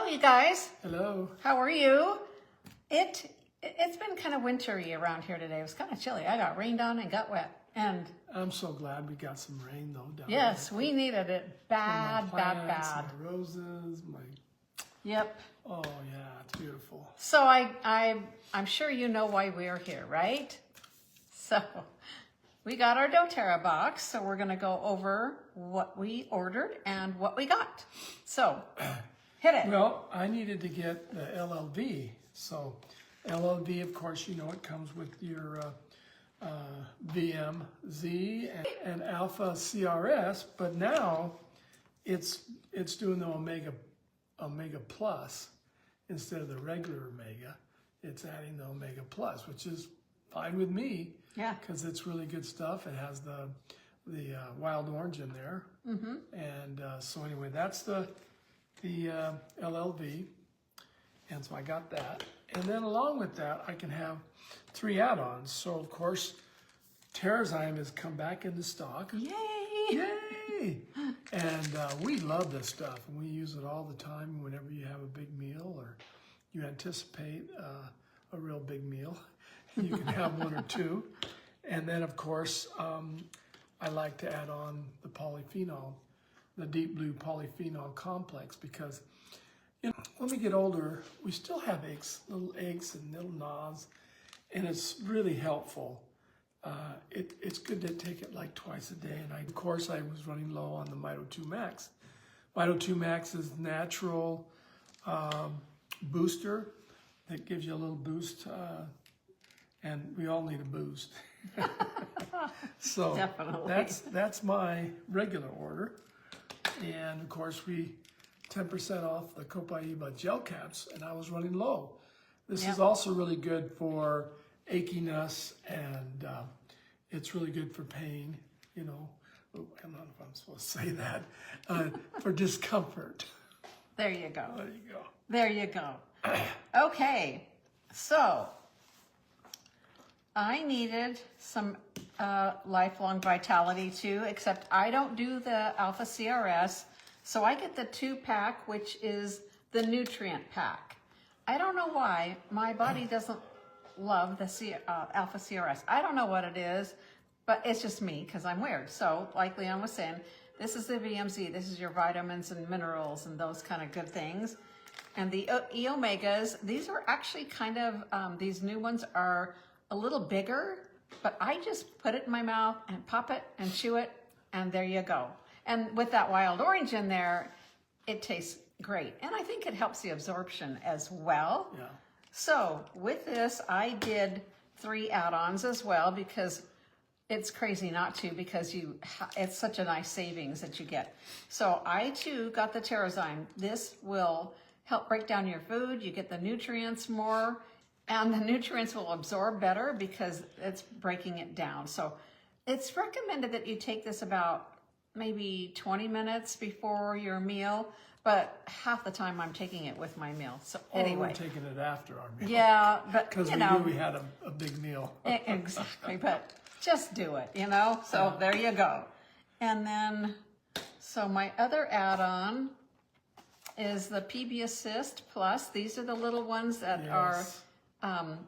you guys. Hello. How are you? It's been kind of wintry around here today. It was kind of chilly. I got rained on and got wet. And I'm so glad we got some rain though down yes, there. we needed it bad, My plants, bad. My roses, my Yep. oh yeah, it's beautiful. So I'm sure you know why we're here, right? So we got our doTERRA box, so we're gonna go over what we ordered and what we got. So hit it. Well, I needed to get the LLV. So LLV, of course, you know it comes with your VMZ and Alpha CRS, but now it's doing the Omega Plus instead of the regular Omega. It's adding the Omega Plus, which is fine with me. Yeah. Because it's really good stuff. It has the wild orange in there. Mm-hmm. And so anyway, that's the LLV. And so I got that. And then along with that, I can have 3 add-ons. So of course, TerraZyme has come back into stock. Yay! Yay! And we love this stuff, and we use it all the time whenever you have a big meal or you anticipate a real big meal. You can have 1 or 2. And then, of course, I like to add on the polyphenol, the deep blue polyphenol complex, because you know, when we get older, we still have little aches and little gnaws, and it's really helpful. It's good to take it like twice a day. And of course, I was running low on the Mito 2 Max. Mito 2 Max is natural booster that gives you a little boost, and we all need a boost. So Definitely. that's my regular order. And of course, we 10% off the Copaiba gel caps, and I was running low. This is also really good for achiness, and it's really good for pain, you know. I don't know if I'm supposed to say that. For discomfort. There you go. There you go. There you go. Okay, so I needed some lifelong vitality too, except I don't do the Alpha CRS, so I get the 2-pack, which is the nutrient pack. I don't know why my body doesn't love the Alpha CRS. I don't know what it is, but it's just me because I'm weird. So like Leon was saying, this is the VMZ. This is your vitamins and minerals and those kind of good things. And the E-Omegas, these are actually kind of, these new ones are a little bigger, but I just put it in my mouth and pop it and chew it, and there you go. And with that wild orange in there, it tastes great. And I think it helps the absorption as well. Yeah. So with this, I did 3 add-ons as well, because it's crazy not to, because it's such a nice savings that you get. So I too got the TerraZyme. This will help break down your food. You get the nutrients more, and the nutrients will absorb better because it's breaking it down. So it's recommended that you take this about maybe 20 minutes before your meal, but half the time I'm taking it with my meal. So anyway. Or we're taking it after our meal. Yeah, but because you we know. knew we had a big meal. Exactly, but just do it, you know? So there you go. And then, so my other add-on is the PB Assist Plus. These are the little ones that are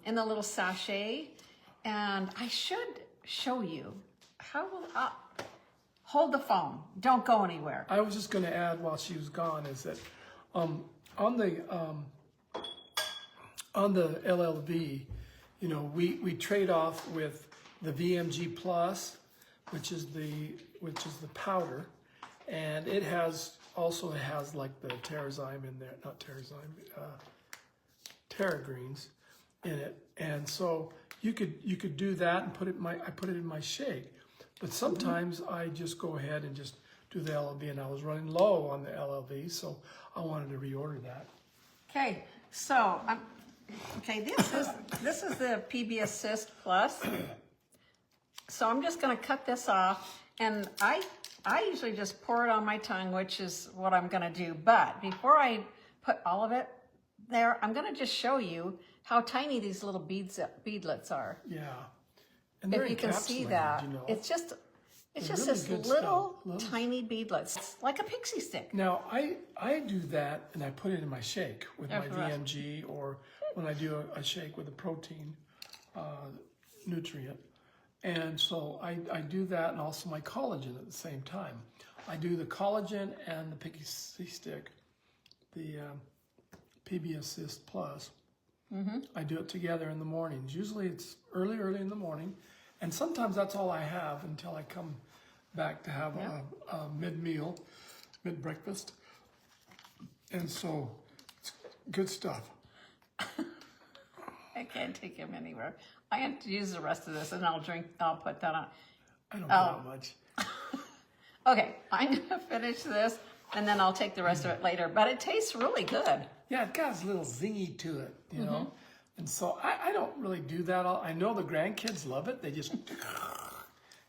in the little sachet. And I should show you how will hold the phone. Don't go anywhere. I was just going to add while she was gone is that on the LLV, you know, we trade off with the VMG Plus, which is the powder, and it also has like the TerraZyme in there, not TerraZyme, TerraGreens in it, and so you could do that and I put it in my shake. But sometimes I just go ahead and just do the LLV, and I was running low on the LLV, so I wanted to reorder that. Okay, so this is the PB Assist Plus. So I'm just going to cut this off, and I usually just pour it on my tongue, which is what I'm going to do. But before I put all of it there, I'm going to just show you how tiny these little beadlets are. Yeah. And they're if you can see that, you know. it's It's They're just really this good little stuff. tiny beadlets, it's like a pixie stick. Now, I do that, and I put it in my shake with my for us. VMG, or when I do a shake with a protein nutrient. And so I do that, and also my collagen at the same time. I do the collagen and the pixie stick, the PB Assist Plus. I do it together in the mornings. Usually it's early in the morning, and sometimes that's all I have until I come back to have a mid-meal, mid-breakfast. And so it's good stuff. I can't take him anywhere. I have to use the rest of this, and I'll put that on. I don't know much. Okay, I'm gonna finish this, and then I'll take the rest of it later, but it tastes really good. Yeah, it got a little zingy to it, you know? And so I don't really do that. I know the grandkids love it. They just,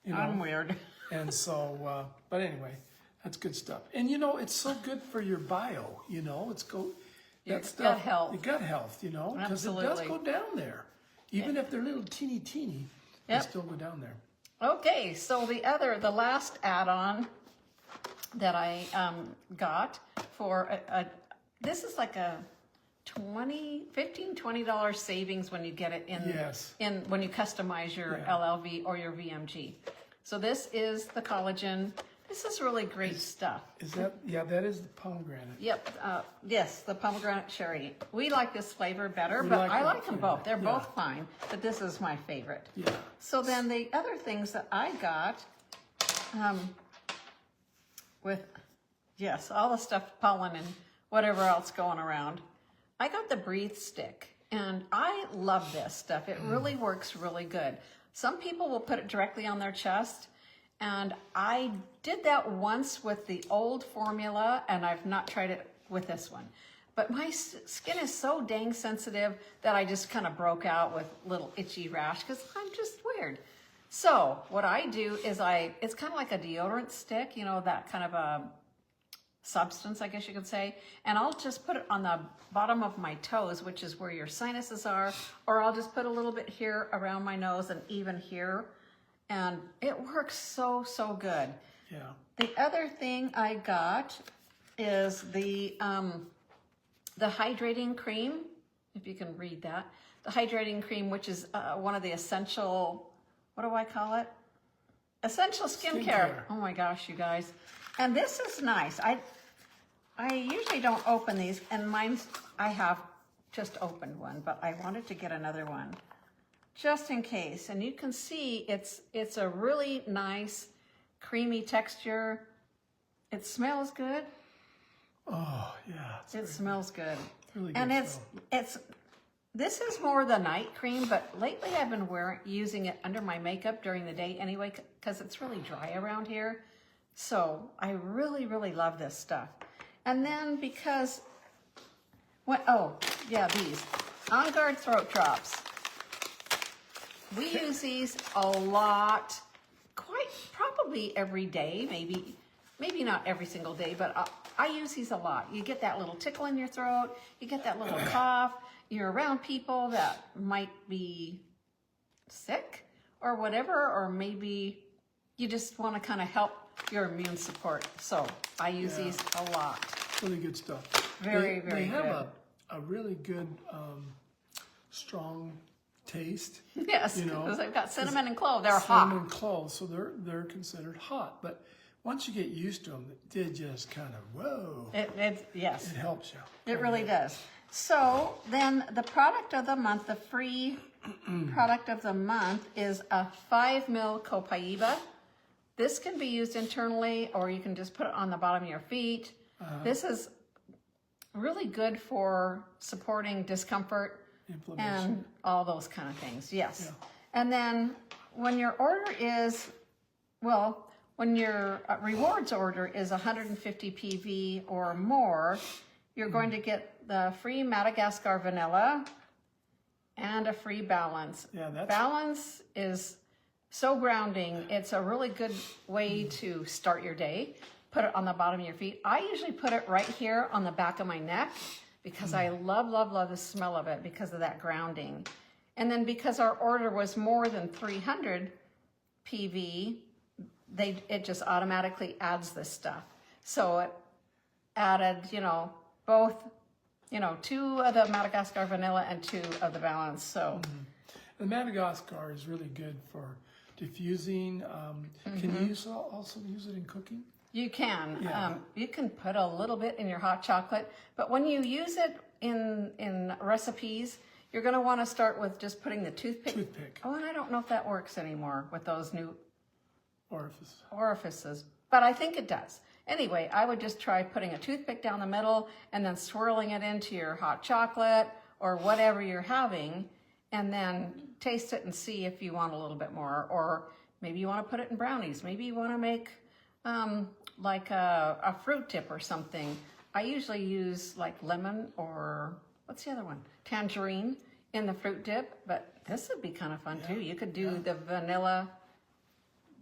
you know. I'm weird. And so, but anyway, that's good stuff. And you know, it's so good for your bio, you know, Your that stuff, gut health. your gut health, you know, because it does Absolutely. go down there. Even if they're little teeny, they Yep. still go down there. Okay, so the last add-on that I got for this is like a $20 savings when you get it in Yes. when you customize your Yeah. LLV or your VMG. So this is the collagen. This is really great stuff. Is that, yeah, that is the pomegranate. Yep. Yes, the pomegranate cherry. We like this flavor better, We but like I that like them flavor, both. They're yeah. both fine, but this is my favorite. Yeah. So then the other things that I got, with, yes, all the stuff, pollen and whatever else going around, I got the Breathe Stick, and I love this stuff. It really works really good. Some people will put it directly on their chest, and I did that once with the old formula, and I've not tried it with this one. But my skin is so dang sensitive that I just kind of broke out with little itchy rash because I'm just weird. So what I do is it's kind of like a deodorant stick, you know, that kind of a substance, I guess you could say. And I'll just put it on the bottom of my toes, which is where your sinuses are, or I'll just put a little bit here around my nose and even here. And it works so, so good. Yeah. The other thing I got is the hydrating cream, if you can read that. The hydrating cream, which is one of the essential, what do I call it? Essential skincare. Oh my gosh, you guys. And this is nice. I usually don't open these, and mine's, I have just opened one, but I wanted to get another one just in case. And you can see it's a really nice creamy texture. It smells good. Oh, yeah. It smells good. Really good And smell. this is more the night cream, but lately I've been using it under my makeup during the day anyway, because it's really dry around here. So I really, really love this stuff. And then because, these On Guard throat drops. We use these a lot, probably every day, maybe not every single day, but I use these a lot. You get that little tickle in your throat, you get that little cough, you're around people that might be sick or whatever, or maybe you just want to kind of help your immune support. So I use these a lot. Really good stuff. Very They good. have a really good, strong taste. Yes, you know, because they've got cinnamon and clove. They're Cinnamon hot. and clove, so they're considered hot. But once you get used to them, they just kind of, whoa. Yes. It helps you. It really does. So then the product of the month, the free product of the month is a 5 ml copaiba. This can be used internally, or you can just put it on the bottom of your feet. This is really good for supporting discomfort Inflammation. and all those kind of things. Yes. Yeah. And then when your order is, when your rewards order is 150 PV or more, you're going to get the free Madagascar vanilla and a free balance. Yeah, that's- Balance is so grounding. It's a really good way to start your day. Put it on the bottom of your feet. I usually put it right here on the back of my neck because I love, love, love the smell of it because of that grounding. And then because our order was more than 300 PV, it just automatically adds this stuff. So it added, both, 2 of the Madagascar vanilla and 2 of the balance. So The Madagascar is really good for diffusing. Can you also use it in cooking? you can. Yeah. You can put a little bit in your hot chocolate, but when you use it in recipes, you're going to want to start with just putting the toothpick. Oh, and I don't know if that works anymore with those new orifices, but I think it does. Anyway, I would just try putting a toothpick down the middle and then swirling it into your hot chocolate or whatever you're having, and then taste it and see if you want a little bit more, or maybe you want to put it in brownies. Maybe you want to make like a fruit dip or something. I usually use like lemon or what's the other one? Tangerine in the fruit dip, but this would be kind of fun too. You could do the vanilla,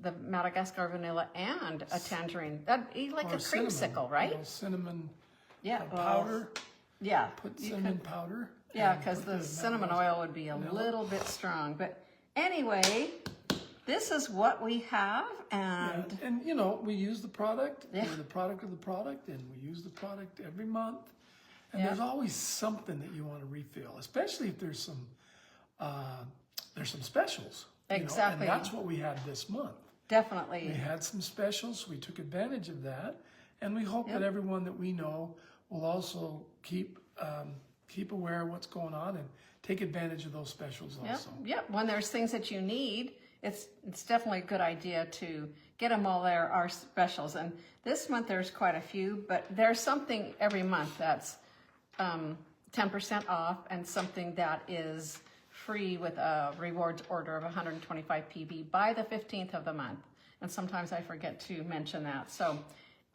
the Madagascar vanilla and a tangerine. That'd be like a creamsicle, right? Cinnamon Yeah. powder. Yeah. Put cinnamon powder. Yeah, and because put the cinnamon oil would be a little bit strong. But anyway, this is what we have, and And we use the product. We're the product of the product, and we use the product every month. And there's always something that you want to refill, especially if there's some specials. Exactly. And that's what we had this month. definitely. We had some specials. We took advantage of that, and we hope that everyone that we know will also keep aware of what's going on and take advantage of those specials also. Yep. When there's things that you need, it's definitely a good idea to get them all there, our specials. And this month there's quite a few, but there's something every month that's 10% off and something that is free with a rewards order of 125 PB by the 15th of the month. And sometimes I forget to mention that. So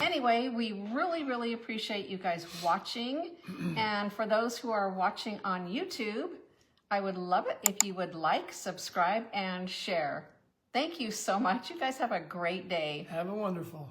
anyway, we really, really appreciate you guys watching. And for those who are watching on YouTube, I would love it if you would like, subscribe, and share. Thank you so much. You guys have a great day. Have a wonderful.